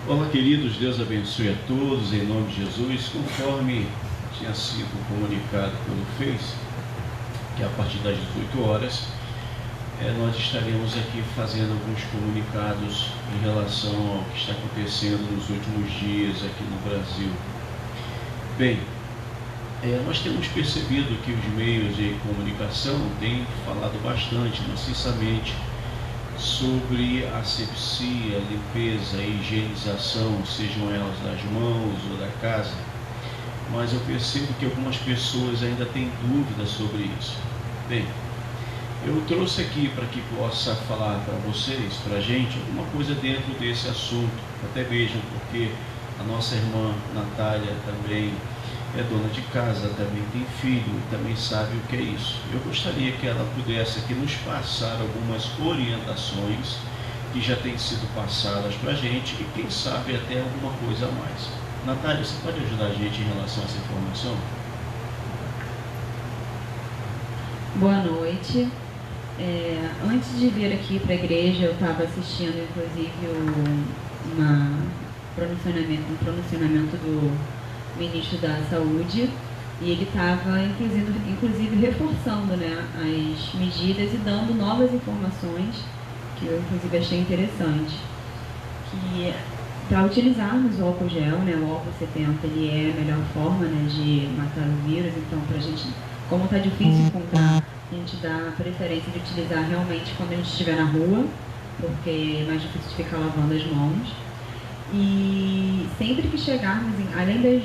Olá, queridos, Deus abençoe a todos, em nome de Jesus. Conforme tinha sido comunicado pelo Face, que a partir das 18 horas, nós estaremos aqui fazendo alguns comunicados em relação ao que está acontecendo nos últimos dias aqui no Brasil. Bem, nós temos percebido que os meios de comunicação têm falado bastante, maciçamente, sobre asepsia, limpeza e higienização, sejam elas das mãos ou da casa, mas eu percebo que algumas pessoas ainda têm dúvidas sobre isso. Bem, eu trouxe aqui para que possa falar para vocês, para a gente, alguma coisa dentro desse assunto, até mesmo porque a nossa irmã Natália também é dona de casa, também tem filho e também sabe o que é isso. Eu gostaria que ela pudesse aqui nos passar algumas orientações que já têm sido passadas para a gente e quem sabe até alguma coisa a mais. Natália, você pode ajudar a gente em relação a essa informação? Boa noite. Antes de vir aqui para a igreja, eu estava assistindo inclusive um pronunciamento do ministro da Saúde, e ele estava inclusive reforçando, né, as medidas e dando novas informações que eu inclusive achei interessante, que para utilizarmos o álcool gel, né, o álcool 70, ele é a melhor forma, né, de matar o vírus. Então, para a gente, como está difícil encontrar, a gente dá preferência de utilizar realmente quando a gente estiver na rua, porque é mais difícil de ficar lavando as mãos. E sempre que chegarmos, além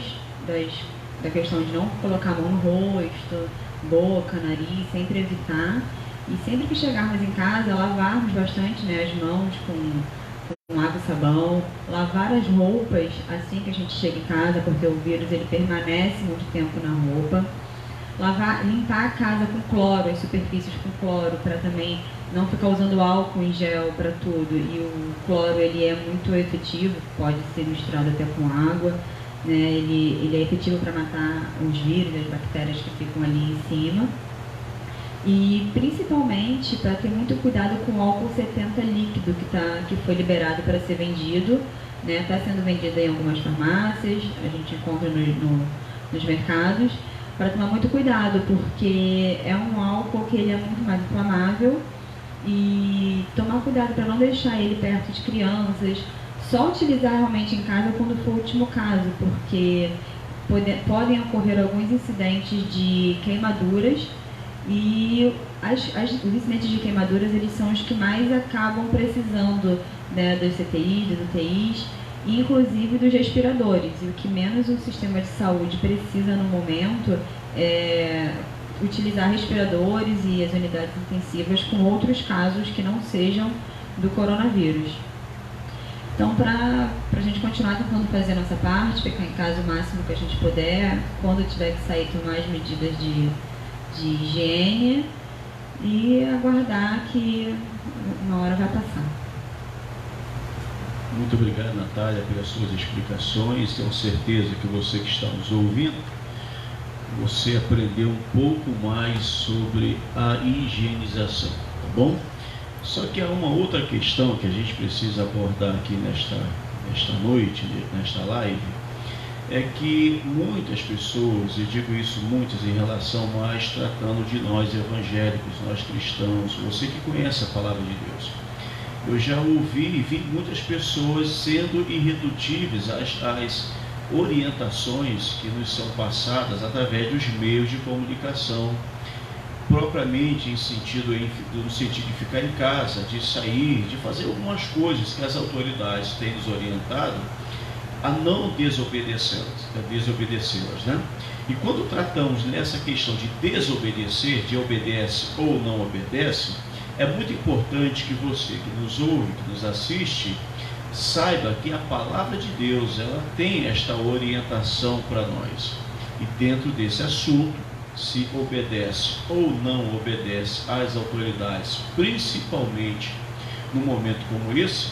da questão de não colocar a mão no rosto, boca, nariz, sempre evitar. E sempre que chegarmos em casa, lavarmos bastante, né, as mãos com água e sabão, lavar as roupas assim que a gente chega em casa, porque o vírus ele permanece muito tempo na roupa. Limpar a casa com cloro, as superfícies com cloro, para também não ficar usando álcool em gel para tudo. E o cloro ele é muito efetivo, pode ser misturado até com água, né? Ele é efetivo para matar os vírus, as bactérias que ficam ali em cima. E principalmente para ter muito cuidado com o álcool 70 líquido que foi liberado para ser vendido, né? Está sendo vendido em algumas farmácias, a gente encontra nos mercados, para tomar muito cuidado, porque é um álcool que ele é muito mais inflamável, e tomar cuidado para não deixar ele perto de crianças, só utilizar realmente em casa quando for o último caso, porque podem ocorrer alguns incidentes de queimaduras, e os incidentes de queimaduras eles são os que mais acabam precisando, né, dos CTIs, dos UTIs, e inclusive dos respiradores. E o que menos o sistema de saúde precisa no momento é utilizar respiradores e as unidades intensivas com outros casos que não sejam do coronavírus. Então, para a gente continuar tentando fazer a nossa parte, ficar em casa o máximo que a gente puder, quando tiver que sair, tomar as medidas de higiene e aguardar que uma hora vai passar. Muito obrigado, Natália, pelas suas explicações. Tenho certeza que você que está nos ouvindo, você aprendeu um pouco mais sobre a higienização, tá bom? Só que há uma outra questão que a gente precisa abordar aqui nesta noite, nesta live, é que muitas pessoas, e digo isso muitas em relação mais tratando de nós evangélicos, nós cristãos, você que conhece a palavra de Deus, eu já ouvi e vi muitas pessoas sendo irredutíveis às orientações que nos são passadas através dos meios de comunicação, propriamente no sentido de ficar em casa, de sair, de fazer algumas coisas que as autoridades têm nos orientado a não desobedecê-las, né? E quando tratamos nessa questão de desobedecer, de obedece ou não obedece, é muito importante que você que nos ouve, que nos assiste, saiba que a palavra de Deus, ela tem esta orientação para nós. E dentro desse assunto, se obedece ou não obedece às autoridades, principalmente num momento como esse,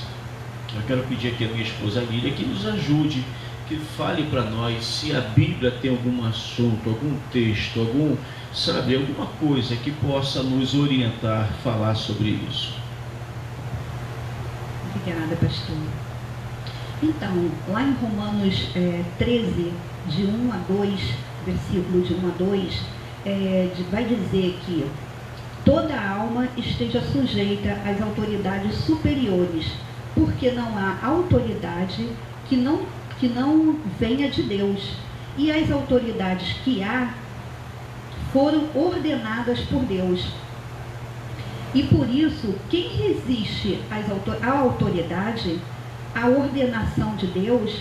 eu quero pedir aqui a minha esposa Lília que nos ajude, que fale para nós se a Bíblia tem algum assunto, algum texto, alguma coisa que possa nos orientar, falar sobre isso. Obrigada, pastor. Então, lá em Romanos 13, de 1 a 2, versículo de 1 a 2, vai dizer que toda alma esteja sujeita às autoridades superiores, porque não há autoridade que não venha de Deus, e as autoridades que há foram ordenadas por Deus. E por isso, quem resiste à autoridade, à ordenação de Deus,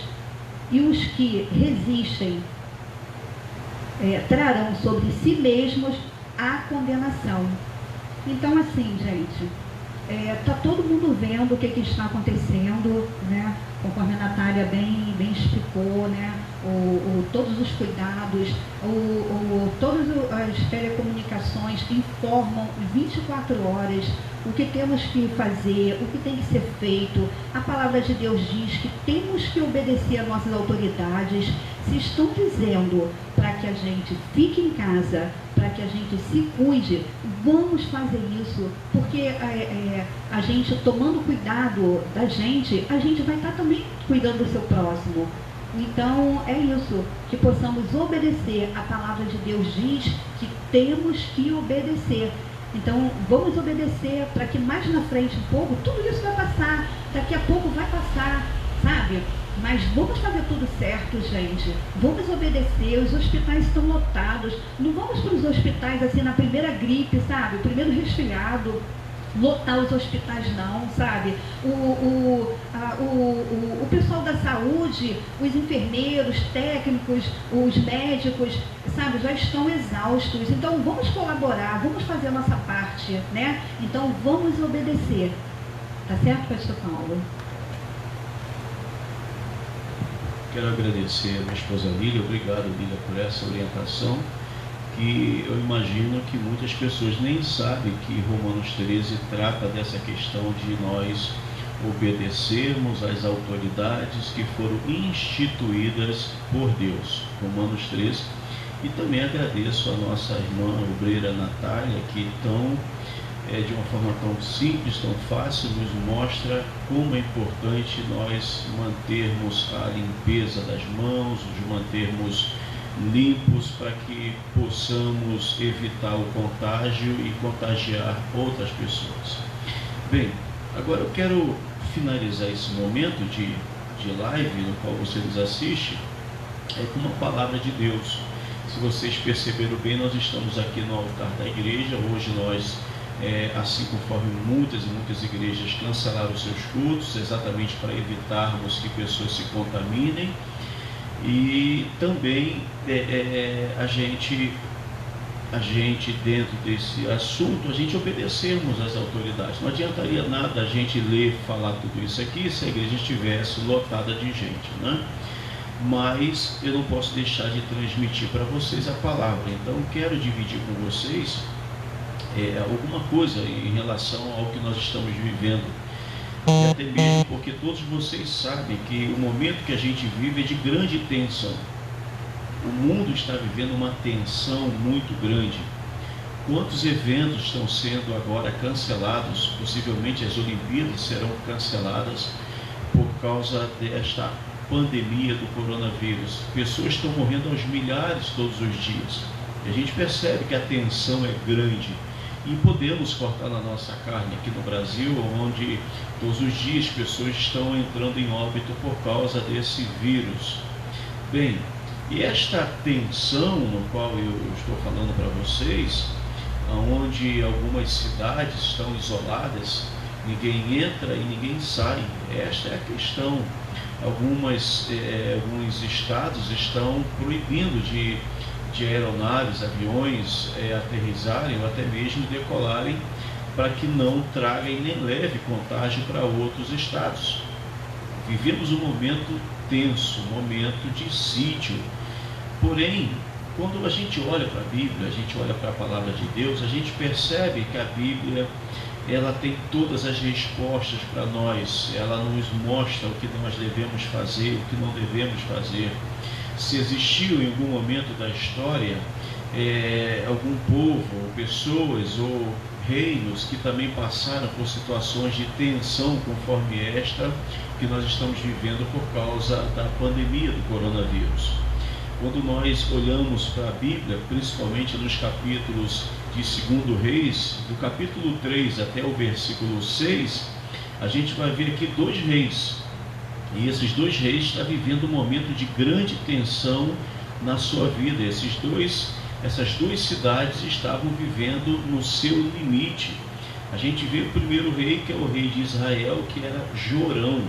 e os que resistem trarão sobre si mesmos a condenação. Então, assim, gente, está todo mundo vendo o que está acontecendo, né? Conforme a Natália bem explicou, né? Todos os cuidados, todas as telecomunicações informam 24 horas o que temos que fazer, o que tem que ser feito. A palavra de Deus diz que temos que obedecer às nossas autoridades. Se estão dizendo para que a gente fique em casa, para que a gente se cuide, vamos fazer isso, porque a gente tomando cuidado da gente, a gente vai estar também cuidando do seu próximo. Então é isso, que possamos obedecer. A palavra de Deus diz que temos que obedecer. Então vamos obedecer para que mais na frente um pouco, tudo isso vai passar, daqui a pouco vai passar, sabe? Mas vamos fazer tudo certo, gente. Vamos obedecer. Os hospitais estão lotados. Não vamos para os hospitais assim na primeira gripe, sabe? O primeiro resfriado. Lotar os hospitais não, sabe? O pessoal da saúde, os enfermeiros, técnicos, os médicos, sabe, já estão exaustos. Então vamos colaborar, vamos fazer a nossa parte, né? Então vamos obedecer. Tá certo, pastor Paulo? Quero agradecer a minha esposa Lília. Obrigado, Lília, por essa orientação, que eu imagino que muitas pessoas nem sabem que Romanos 13 trata dessa questão de nós obedecermos às autoridades que foram instituídas por Deus. Romanos 13. E também agradeço a nossa irmã obreira Natália, que de uma forma tão simples, tão fácil, nos mostra como é importante nós mantermos a limpeza das mãos, nos mantermos limpos, para que possamos evitar o contágio e contagiar outras pessoas. Bem, agora eu quero finalizar esse momento de live no qual você nos assiste com uma palavra de Deus. Se vocês perceberam bem, nós estamos aqui no altar da igreja. Hoje nós, assim conforme muitas e muitas igrejas, cancelaram os seus cultos, exatamente para evitarmos que pessoas se contaminem. E também a gente dentro desse assunto, a gente obedecermos às autoridades. Não adiantaria nada a gente ler, falar tudo isso aqui se a igreja estivesse lotada de gente, né? Mas eu não posso deixar de transmitir para vocês a palavra. Então quero dividir com vocês alguma coisa em relação ao que nós estamos vivendo. E até mesmo porque todos vocês sabem que o momento que a gente vive é de grande tensão. O mundo está vivendo uma tensão muito grande. Quantos eventos estão sendo agora cancelados? Possivelmente as Olimpíadas serão canceladas por causa desta pandemia do coronavírus. Pessoas estão morrendo aos milhares todos os dias. E a gente percebe que a tensão é grande. E podemos cortar na nossa carne aqui no Brasil, onde todos os dias pessoas estão entrando em óbito por causa desse vírus. Bem, e esta tensão no qual eu estou falando para vocês, onde algumas cidades estão isoladas, ninguém entra e ninguém sai, esta é a questão. Alguns estados estão proibindo de aeronaves, aviões aterrissarem ou até mesmo decolarem, para que não traga e nem leve contágio para outros estados. Vivemos um momento tenso, um momento de sítio. Porém, quando a gente olha para a Bíblia, a gente olha para a palavra de Deus, a gente percebe que a Bíblia, ela tem todas as respostas para nós. Ela nos mostra o que nós devemos fazer, o que não devemos fazer. Se existiu em algum momento da história algum povo, ou pessoas, ou reinos que também passaram por situações de tensão conforme esta que nós estamos vivendo por causa da pandemia do coronavírus. Quando nós olhamos para a Bíblia, principalmente nos capítulos de 2 Reis, do capítulo 3 até o versículo 6, a gente vai ver aqui 2 reis. E esses 2 reis estão vivendo um momento de grande tensão na sua vida. Essas duas cidades estavam vivendo no seu limite. A gente vê o primeiro rei, que é o rei de Israel, que era Jorão.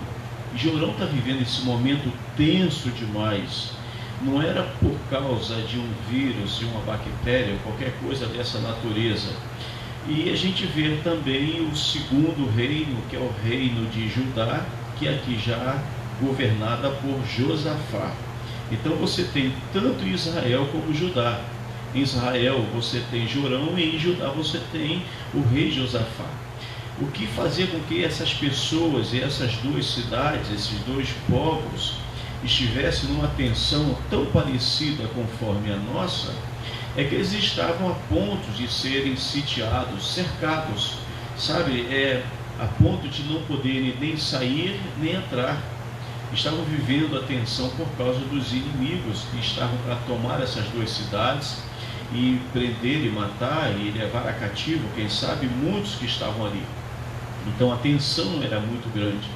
E Jorão está vivendo esse momento tenso demais. Não era por causa de um vírus, de uma bactéria, qualquer coisa dessa natureza. E a gente vê também o segundo reino, que é o reino de Judá, que é aqui já governada por Josafá. Então você tem tanto Israel como Judá. Em Israel você tem Jorão e em Judá você tem o rei Josafá. O que fazia com que essas pessoas e essas 2 cidades, esses 2 povos, estivessem numa tensão tão parecida conforme a nossa, é que eles estavam a ponto de serem sitiados, cercados, sabe, a ponto de não poderem nem sair nem entrar. Estavam vivendo a tensão por causa dos inimigos que estavam para tomar essas 2 cidades e prender e matar e levar a cativo, quem sabe, muitos que estavam ali. Então a tensão era muito grande.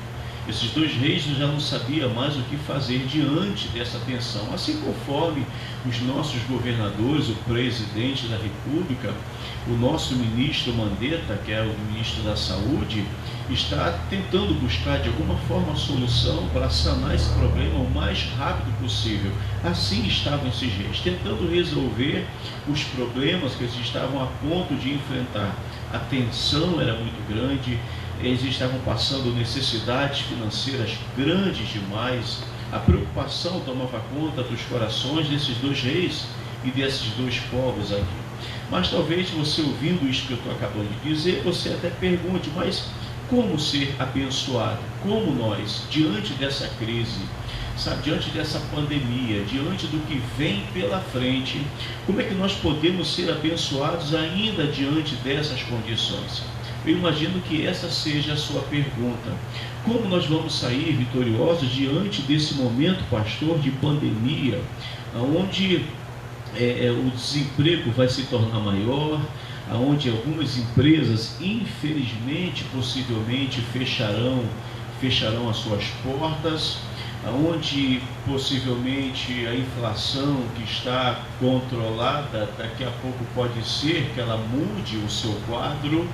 Esses 2 reis já não sabiam mais o que fazer diante dessa tensão, assim conforme os nossos governadores, o presidente da República, o nosso ministro Mandetta, que é o ministro da Saúde, está tentando buscar de alguma forma a solução para sanar esse problema o mais rápido possível. Assim estavam esses reis, tentando resolver os problemas que eles estavam a ponto de enfrentar. A tensão era muito grande, eles estavam passando necessidades financeiras grandes demais. A preocupação tomava conta dos corações desses 2 reis e desses 2 povos aqui. Mas talvez você, ouvindo isso que eu estou acabando de dizer, você até pergunte, mas como ser abençoado? Como nós, diante dessa crise, sabe, diante dessa pandemia, diante do que vem pela frente, como é que nós podemos ser abençoados ainda diante dessas condições? Eu imagino que essa seja a sua pergunta. Como nós vamos sair vitoriosos diante desse momento, pastor, de pandemia, onde o desemprego vai se tornar maior, onde algumas empresas, infelizmente, possivelmente fecharão as suas portas, onde possivelmente a inflação que está controlada, daqui a pouco pode ser que ela mude o seu quadro,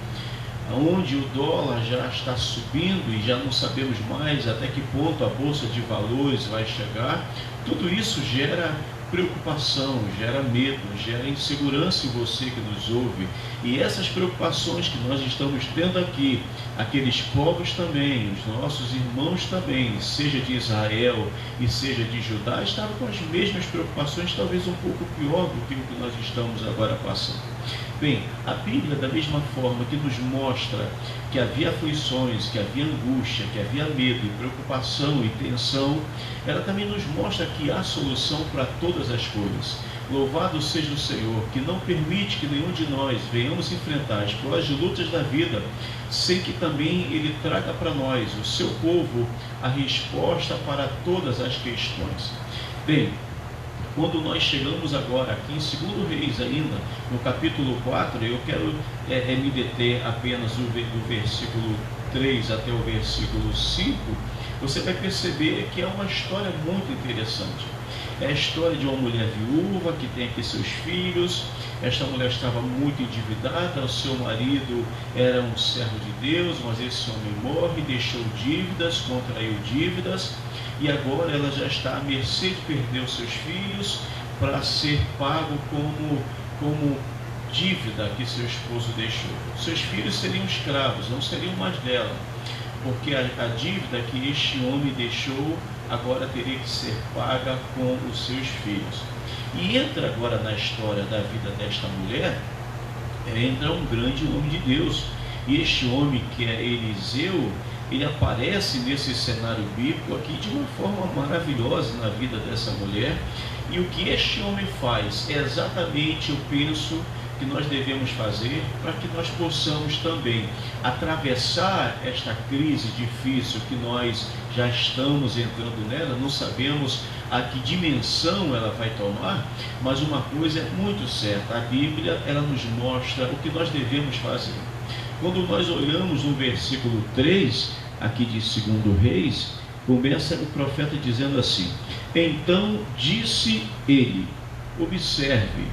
onde o dólar já está subindo e já não sabemos mais até que ponto a bolsa de valores vai chegar. Tudo isso gera preocupação, gera medo, gera insegurança em você que nos ouve. E essas preocupações que nós estamos tendo aqui, aqueles povos também, os nossos irmãos também, seja de Israel e seja de Judá, estavam com as mesmas preocupações, talvez um pouco pior do que o que nós estamos agora passando. Bem, a Bíblia, da mesma forma que nos mostra que havia aflições, que havia angústia, que havia medo, preocupação e tensão, ela também nos mostra que há solução para todas as coisas. Louvado seja o Senhor, que não permite que nenhum de nós venhamos enfrentar as provas e lutas da vida, sem que também Ele traga para nós, o seu povo, a resposta para todas as questões. Bem, quando nós chegamos agora aqui em 2 Reis ainda, no capítulo 4, eu quero me deter apenas do versículo 3 até o versículo 5, você vai perceber que é uma história muito interessante. É a história de uma mulher viúva que tem aqui seus filhos. Esta mulher estava muito endividada, o seu marido era um servo de Deus, mas esse homem morre, deixou dívidas, contraiu dívidas, e agora ela já está à mercê de perder os seus filhos para ser pago como dívida que seu esposo deixou. Seus filhos seriam escravos, não seriam mais dela, porque a dívida que este homem deixou agora teria que ser paga com os seus filhos. E entra agora na história da vida desta mulher, entra um grande homem de Deus. E este homem, que é Eliseu, ele aparece nesse cenário bíblico aqui de uma forma maravilhosa na vida dessa mulher. E o que este homem faz é exatamente, eu penso, que que nós devemos fazer para que nós possamos também atravessar esta crise difícil que nós já estamos entrando nela. Não sabemos a que dimensão ela vai tomar, mas uma coisa é muito certa: a Bíblia, ela nos mostra o que nós devemos fazer. Quando nós olhamos no versículo 3, aqui de 2 Reis, começa o profeta dizendo assim: então disse ele. Observe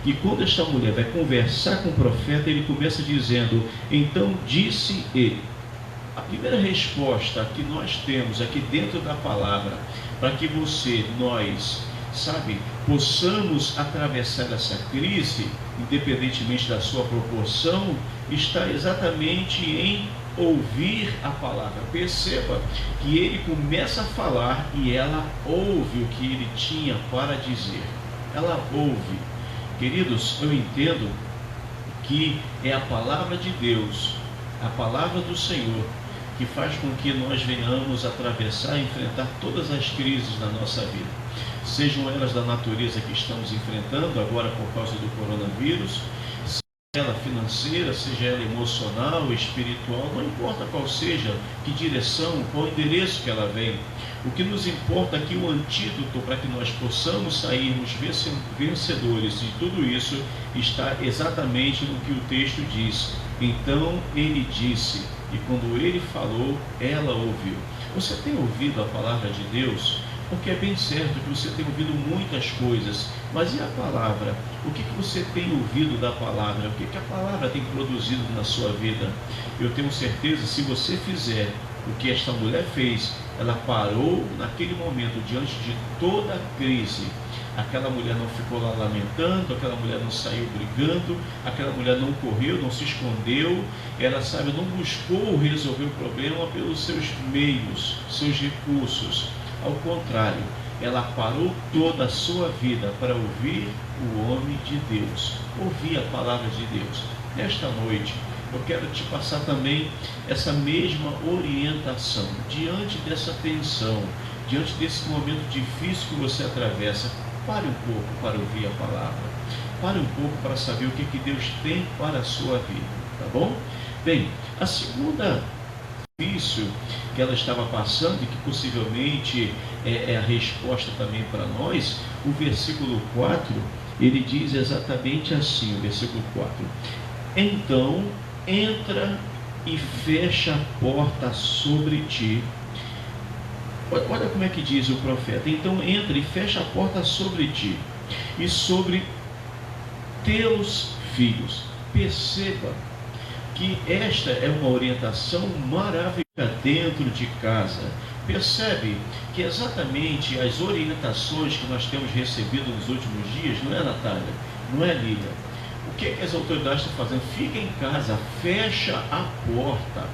que quando esta mulher vai conversar com o profeta, ele começa dizendo: então disse ele. A primeira resposta que nós temos aqui dentro da palavra, para que nós, possamos atravessar essa crise, independentemente da sua proporção, está exatamente em ouvir a palavra. Perceba que ele começa a falar e ela ouve o que ele tinha para dizer. Ela ouve. Queridos, eu entendo que é a palavra de Deus, a palavra do Senhor, que faz com que nós venhamos atravessar e enfrentar todas as crises da nossa vida, sejam elas da natureza que estamos enfrentando agora por causa do coronavírus, seja ela financeira, seja ela emocional, espiritual, não importa qual seja, que direção, qual endereço que ela vem. O que nos importa aqui, o antídoto para que nós possamos sairmos vencedores de tudo isso, está exatamente no que o texto diz. Então ele disse, e quando ele falou, ela ouviu. Você tem ouvido a palavra de Deus? Porque é bem certo que você tem ouvido muitas coisas, mas e a palavra? O que você tem ouvido da palavra? O que a palavra tem produzido na sua vida? Eu tenho certeza, se você fizer o que esta mulher fez, ela parou naquele momento diante de toda a crise. Aquela mulher não ficou lá lamentando, aquela mulher não saiu brigando, aquela mulher não correu, não se escondeu, ela não buscou resolver o problema pelos seus meios, seus recursos. Ao contrário, ela parou toda a sua vida para ouvir o homem de Deus, ouvir a palavra de Deus. Nesta noite, eu quero te passar também essa mesma orientação. Diante dessa tensão, diante desse momento difícil que você atravessa, pare um pouco para ouvir a palavra. Pare um pouco para saber o que Deus tem para a sua vida, tá bom? Bem, a segunda difícil que ela estava passando e que possivelmente é a resposta também para nós, o versículo 4, ele diz exatamente assim, o versículo 4: então entra e fecha a porta sobre ti. Olha como é que diz o profeta: então entra e fecha a porta sobre ti e sobre teus filhos. Perceba que esta é uma orientação maravilhosa dentro de casa. Percebe que exatamente as orientações que nós temos recebido nos últimos dias, não é, Natália? Não é, Lília? O que as autoridades estão fazendo? Fica em casa, fecha a porta,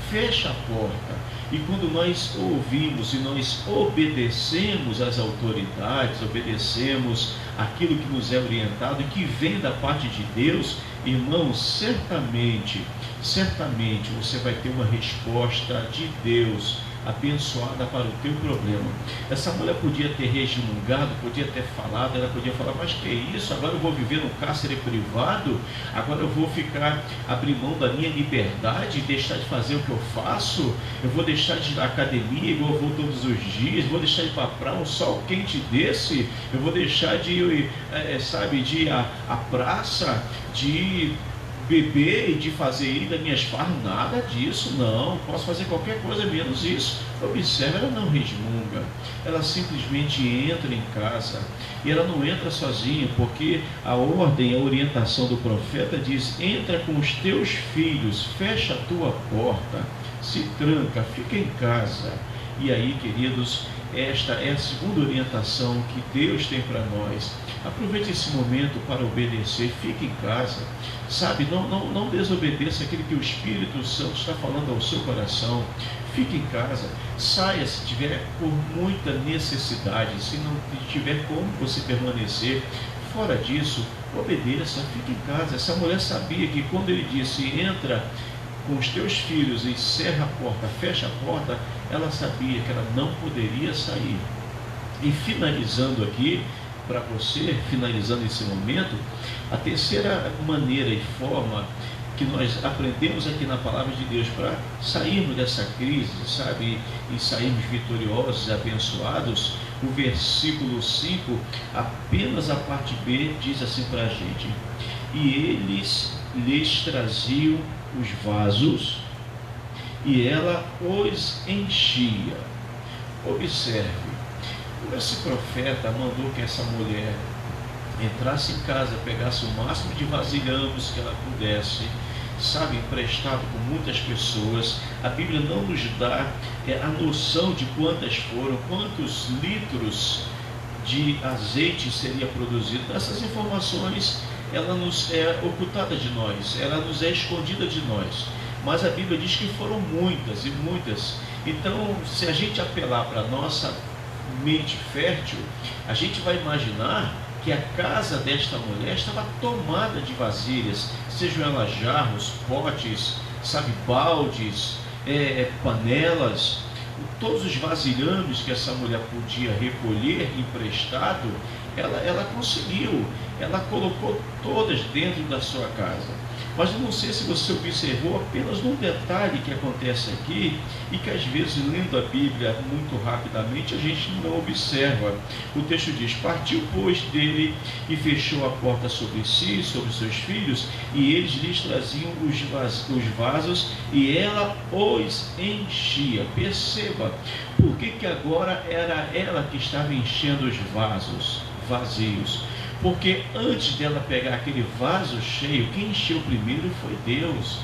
fecha a porta. E quando nós ouvimos e nós obedecemos às autoridades, obedecemos aquilo que nos é orientado e que vem da parte de Deus, irmãos, certamente você vai ter uma resposta de Deus abençoada para o teu problema. Essa mulher podia ter resmungado, podia ter falado, ela podia falar: mas que é isso? Agora eu vou viver no cárcere privado? Agora eu vou abrir mão da minha liberdade e deixar de fazer o que eu faço? Eu vou deixar de ir à academia igual eu vou todos os dias? Vou deixar de ir para a praia, um sol quente desse? Eu vou deixar de ir, de ir à praça, de beber e de fazer ir das minhas farras? Nada disso, não. Posso fazer qualquer coisa menos isso. Observe, ela não resmunga, ela simplesmente entra em casa. E ela não entra sozinha, porque a ordem, a orientação do profeta diz: entra com os teus filhos, fecha a tua porta, se tranca, fica em casa. E aí, queridos, esta é a segunda orientação que Deus tem para nós. Aproveite esse momento para obedecer, fique em casa, não desobedeça aquilo que o Espírito Santo está falando ao seu coração. Fique em casa, saia se tiver por muita necessidade, se não tiver como você permanecer. Fora disso, obedeça, fique em casa. Essa mulher sabia que quando ele disse: entra com os teus filhos, encerra a porta, fecha a porta, ela sabia que ela não poderia sair. E finalizando aqui, para você, finalizando esse momento, a terceira maneira e forma que nós aprendemos aqui na palavra de Deus para sairmos dessa crise, sabe, e sairmos vitoriosos, abençoados. O versículo 5, apenas a parte B, diz assim para a gente: e eles lhes traziam os vasos e ela os enchia. Observe, esse profeta mandou que essa mulher entrasse em casa, pegasse o máximo de vasilhames que ela pudesse, sabe, emprestado com muitas pessoas. A Bíblia não nos dá a noção de quantas foram, quantos litros de azeite seria produzido. Essas informações, ela nos é ocultada de nós, ela nos é escondida de nós, mas a Bíblia diz que foram muitas e muitas. Então, se a gente apelar para a nossa mente fértil, a gente vai imaginar que a casa desta mulher estava tomada de vasilhas, sejam elas jarros, potes, sabe, baldes, panelas, todos os vasilhames que essa mulher podia recolher emprestado, ela conseguiu, ela colocou todas dentro da sua casa. Mas eu não sei se você observou apenas um detalhe que acontece aqui e que às vezes, lendo a Bíblia muito rapidamente, a gente não observa. O texto diz: partiu, pois, dele e fechou a porta sobre si, sobre seus filhos, e eles lhes traziam os vasos e ela os enchia. Perceba, por que agora era ela que estava enchendo os vasos vazios? Porque antes dela pegar aquele vaso cheio, quem encheu primeiro foi Deus.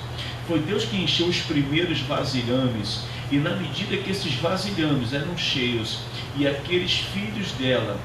Foi Deus que encheu os primeiros vasilhames. E na medida que esses vasilhames eram cheios e aqueles filhos dela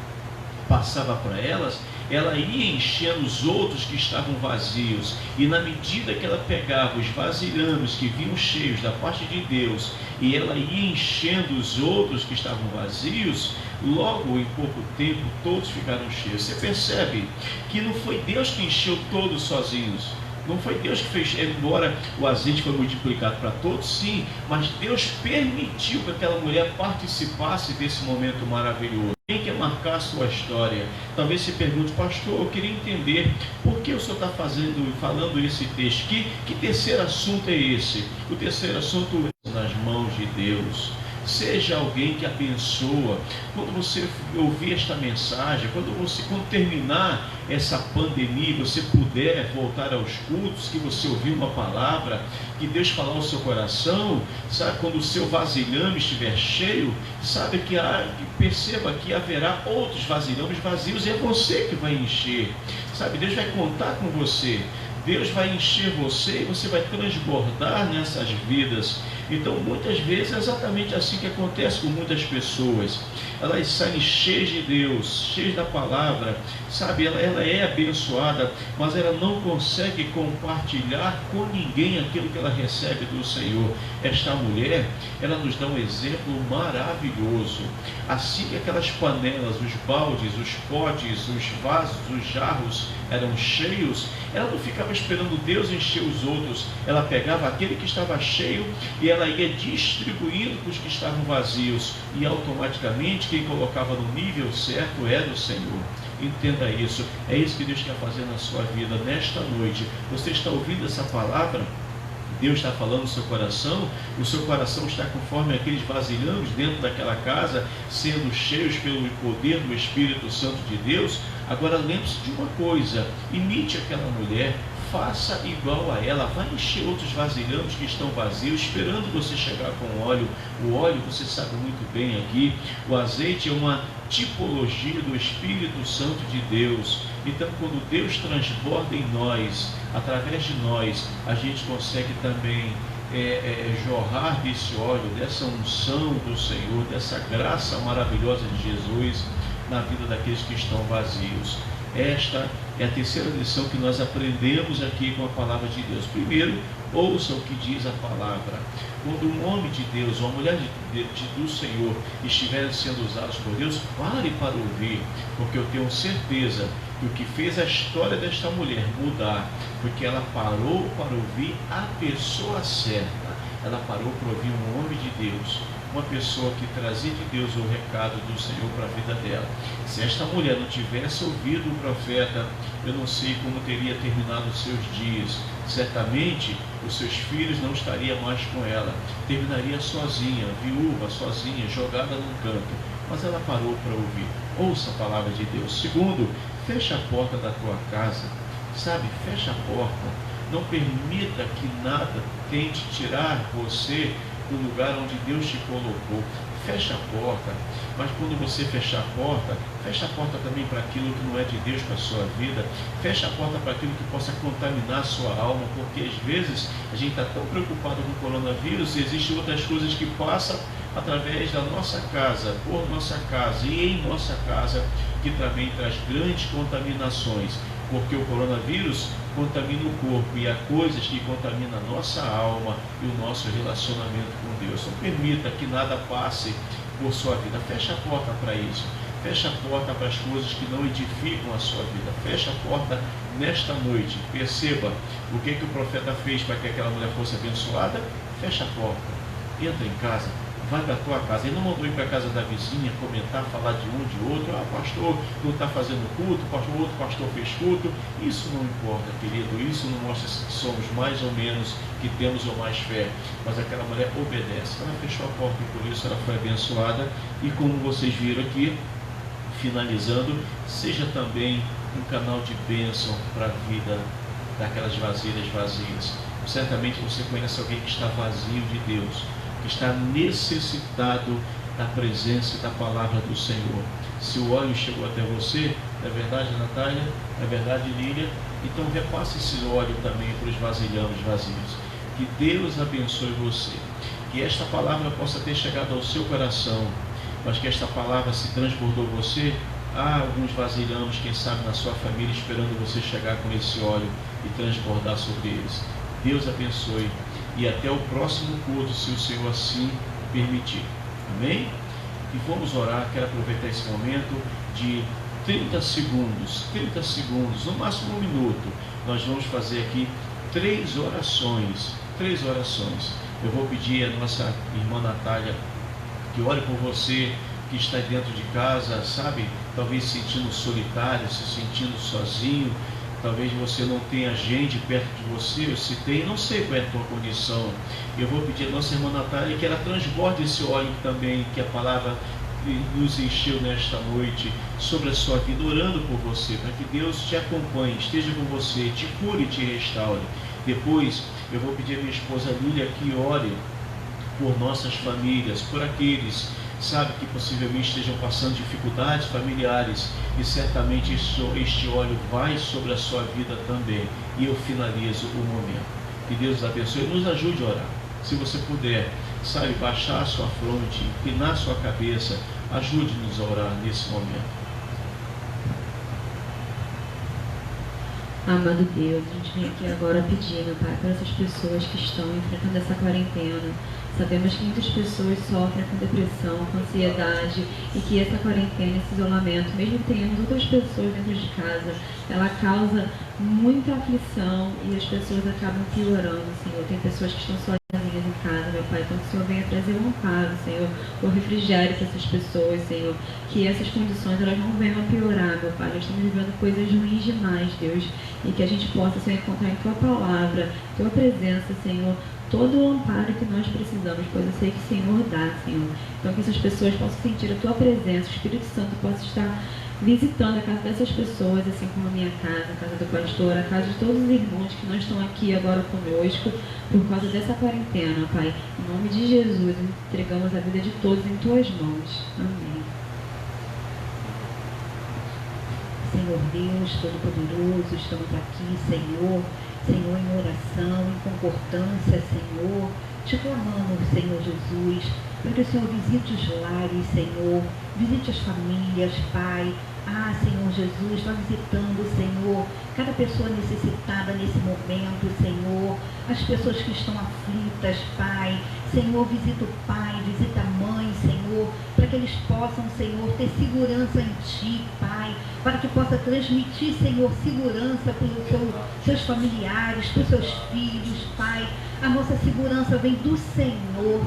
passavam para elas, ela ia enchendo os outros que estavam vazios. E na medida que ela pegava os vasilhames que vinham cheios da parte de Deus, e ela ia enchendo os outros que estavam vazios, logo em pouco tempo todos ficaram cheios. Você percebe que não foi Deus que encheu todos sozinhos. Não foi Deus que fez, embora o azeite foi multiplicado para todos, sim, mas Deus permitiu que aquela mulher participasse desse momento maravilhoso. Quem quer marcar a sua história? Talvez se pergunte: pastor, eu queria entender por que o senhor está falando esse texto. Que terceiro assunto é esse? O terceiro assunto é nas mãos de Deus. Seja alguém que abençoa. Quando você ouvir esta mensagem, quando terminar essa pandemia, você puder voltar aos cultos, que você ouviu uma palavra, que Deus falar ao seu coração, sabe, quando o seu vasilhame estiver cheio, sabe que perceba que haverá outros vasilhames vazios e é você que vai encher, sabe, Deus vai contar com você. Deus vai encher você e você vai transbordar nessas vidas. Então, muitas vezes é exatamente assim que acontece com muitas pessoas. Elas saem cheias de Deus, cheias da palavra, sabe? Ela é abençoada, mas ela não consegue compartilhar com ninguém aquilo que ela recebe do Senhor. Esta mulher, ela nos dá um exemplo maravilhoso. Assim que aquelas panelas, os baldes, os potes, os vasos, os jarros eram cheios, ela não ficava esperando Deus encher os outros. Ela pegava aquele que estava cheio e ela ia distribuindo para os que estavam vazios, e automaticamente quem colocava no nível certo era o Senhor. Entenda isso, é isso que Deus quer fazer na sua vida nesta noite. Você está ouvindo essa palavra? Deus está falando no seu coração, o seu coração está conforme aqueles vasilhames dentro daquela casa, sendo cheios pelo poder do Espírito Santo de Deus. Agora lembre-se de uma coisa: imite aquela mulher, faça igual a ela, vai encher outros vasilhames que estão vazios, esperando você chegar com óleo. O óleo, você sabe muito bem aqui, o azeite é uma tipologia do Espírito Santo de Deus. Então, quando Deus transborda em nós, através de nós, a gente consegue também jorrar desse óleo, dessa unção do Senhor, dessa graça maravilhosa de Jesus na vida daqueles que estão vazios. Esta é a terceira lição que nós aprendemos aqui com a palavra de Deus. Primeiro, ouça o que diz a palavra. Quando um homem de Deus, uma mulher do Senhor estiverem sendo usados por Deus, pare para ouvir, porque eu tenho certeza que o que fez a história desta mulher mudar, porque ela parou para ouvir a pessoa certa. Ela parou para ouvir um homem de Deus, uma pessoa que trazia de Deus o recado do Senhor para a vida dela. Se esta mulher não tivesse ouvido o profeta, eu não sei como teria terminado os seus dias. Certamente os seus filhos não estariam mais com ela, terminaria sozinha, viúva, sozinha, jogada num canto. Mas ela parou para ouvir. Ouça a palavra de Deus. Segundo, fecha a porta da tua casa, sabe? Fecha a porta. Não permita que nada tente tirar você do lugar onde Deus te colocou. Fecha a porta, mas quando você fechar a porta, fecha a porta também para aquilo que não é de Deus para a sua vida. Fecha a porta para aquilo que possa contaminar a sua alma, porque às vezes a gente está tão preocupado com o coronavírus e existem outras coisas que passam através da nossa casa, por nossa casa e em nossa casa, que também traz grandes contaminações, porque o coronavírus contamina o corpo e há coisas que contaminam a nossa alma e o nosso relacionamento com Deus. Não permita que nada passe por sua vida. Fecha a porta para isso. Fecha a porta para as coisas que não edificam a sua vida. Fecha a porta nesta noite. Perceba o que o profeta fez para que aquela mulher fosse abençoada. Fecha a porta. Entra em casa. Vai para a tua casa. Ele não mandou ir para a casa da vizinha, comentar, falar de um, de outro. Ah, pastor não está fazendo culto, pastor, outro pastor fez culto. Isso não importa, querido. Isso não mostra se somos mais ou menos, que temos ou mais fé. Mas aquela mulher obedece. Ela fechou a porta e por isso ela foi abençoada. E como vocês viram aqui, finalizando, seja também um canal de bênção para a vida daquelas vasilhas vazias. Certamente você conhece alguém que está vazio de Deus, que está necessitado da presença e da palavra do Senhor. Se o óleo chegou até você, é verdade, Natália? É verdade, Lília? Então repasse esse óleo também para os vasilhames vazios. Que Deus abençoe você. Que esta palavra possa ter chegado ao seu coração, mas que esta palavra se transbordou você. Há alguns vasilhames, quem sabe, na sua família, esperando você chegar com esse óleo e transbordar sobre eles. Deus abençoe. E até o próximo culto, se o Senhor assim permitir. Amém? E vamos orar. Quero aproveitar esse momento de 30 segundos, no máximo 1 minuto. Nós vamos fazer aqui 3 orações. Eu vou pedir a nossa irmã Natália que ore por você que está dentro de casa, sabe? Talvez se sentindo solitário, se sentindo sozinho. Talvez você não tenha gente perto de você, ou se tem, não sei qual é a tua condição. Eu vou pedir a nossa irmã Natália que ela transborde esse óleo também, que a palavra nos encheu nesta noite, sobre a sua vida, orando por você, para que Deus te acompanhe, esteja com você, te cure e te restaure. Depois eu vou pedir a minha esposa Lília que ore por nossas famílias, por aqueles, sabe, que possivelmente estejam passando dificuldades familiares, e certamente este óleo vai sobre a sua vida também. E eu finalizo o momento. Que Deus abençoe e nos ajude a orar. Se você puder, sabe, baixar a sua fronte, inclinar a sua cabeça, ajude-nos a orar nesse momento. Amado Deus, a gente vem aqui agora pedir, meu Pai, para essas pessoas que estão enfrentando essa quarentena. Sabemos que muitas pessoas sofrem com depressão, com ansiedade, e que essa quarentena, esse isolamento, mesmo que tenhamos outras pessoas dentro de casa, ela causa muita aflição e as pessoas acabam piorando, Senhor. Tem pessoas que estão sozinhas em casa, meu Pai, então que o Senhor venha trazer um amparo, Senhor, o refrigério para essas pessoas, Senhor, que essas condições elas não venham a piorar, meu Pai. Nós estamos vivendo coisas ruins demais, Deus, e que a gente possa, Senhor, encontrar em Tua palavra, Tua presença, Senhor, todo o amparo que nós precisamos, pois eu sei que o Senhor dá, Senhor. Então que essas pessoas possam sentir a Tua presença, o Espírito Santo possa estar visitando a casa dessas pessoas, assim como a minha casa, a casa do pastor, a casa de todos os irmãos que não estão aqui agora conosco, por causa dessa quarentena, Pai. Em nome de Jesus, entregamos a vida de todos em Tuas mãos. Amém. Senhor Deus Todo-Poderoso, estamos aqui, Senhor, em oração, em concordância, Senhor, te clamando, Senhor Jesus, para que o Senhor visite os lares, Senhor, visite as famílias, Pai. Ah, Senhor Jesus, vai visitando, Senhor, cada pessoa necessitada nesse momento, Senhor, as pessoas que estão aflitas, Pai. Senhor, visita o pai, visita a mãe, Senhor, para que eles possam, Senhor, ter segurança em Ti, Pai, para que possa transmitir, Senhor, segurança para os seus familiares, para os seus filhos, Pai. A nossa segurança vem do Senhor.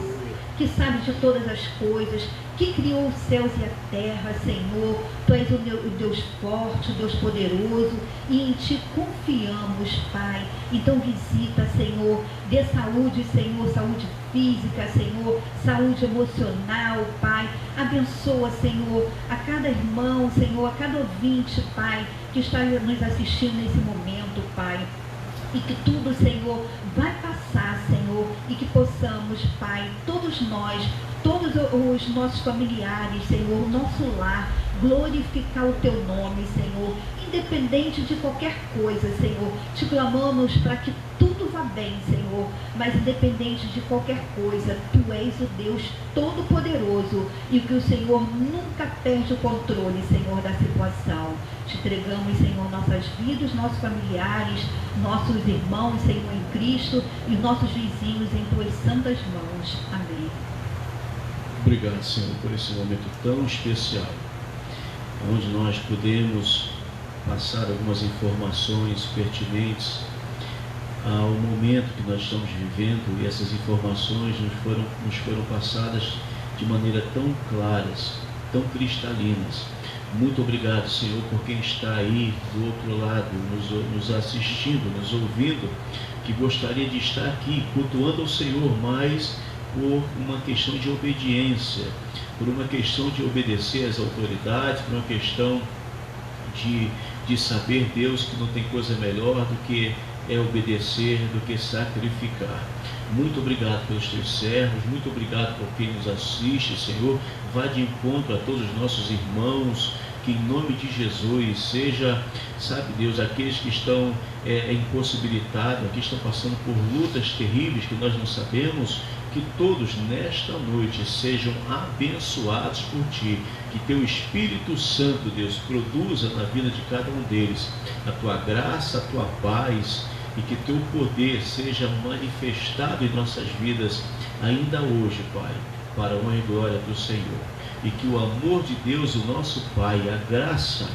que sabe de todas as coisas, que criou os céus e a terra, Senhor. Tu és o Deus forte, o Deus poderoso, e em Ti confiamos, Pai. Então visita, Senhor, dê saúde, Senhor, saúde física, Senhor, saúde emocional, Pai. Abençoa, Senhor, a cada irmão, Senhor, a cada ouvinte, Pai, que está nos assistindo nesse momento, Pai. E que tudo, Senhor, vai passar, Senhor, e que possamos, Pai, todos nós, todos os nossos familiares, Senhor, o nosso lar, glorificar o Teu nome, Senhor, independente de qualquer coisa, Senhor. Te clamamos para que tudo vá bem, Senhor, mas independente de qualquer coisa, Tu és o Deus Todo-Poderoso, e que o Senhor nunca perde o controle, Senhor, da situação. Te entregamos, Senhor, nossas vidas, nossos familiares, nossos irmãos, Senhor, em Cristo, e nossos vizinhos em Tuas santas mãos. Amém. Obrigado, Senhor, por esse momento tão especial, onde nós podemos passar algumas informações pertinentes ao momento que nós estamos vivendo, e essas informações nos foram passadas de maneira tão claras, tão cristalinas. Muito obrigado, Senhor, por quem está aí do outro lado, nos assistindo, nos ouvindo, que gostaria de estar aqui cultuando ao Senhor, mas por uma questão de obediência, por uma questão de obedecer às autoridades, por uma questão de saber, Deus, que não tem coisa melhor do que obedecer, do que sacrificar. Muito obrigado pelos Teus servos, muito obrigado por quem nos assiste, Senhor. Vá de encontro a todos os nossos irmãos, que em nome de Jesus seja, sabe Deus, aqueles que estão impossibilitados, que estão passando por lutas terríveis que nós não sabemos, que todos nesta noite sejam abençoados por Ti, que Teu Espírito Santo, Deus, produza na vida de cada um deles a Tua graça, a Tua paz, e que Teu poder seja manifestado em nossas vidas ainda hoje, Pai, para a honra e glória do Senhor. E que o amor de Deus, o nosso Pai, a graça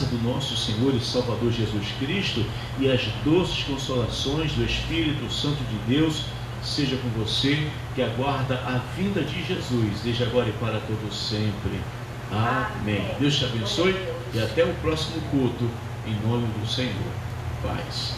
do nosso Senhor e Salvador Jesus Cristo e as doces consolações do Espírito Santo de Deus seja com você, que aguarda a vinda de Jesus, desde agora e para todo sempre. Amém. Deus te abençoe e até o próximo culto, em nome do Senhor. Paz.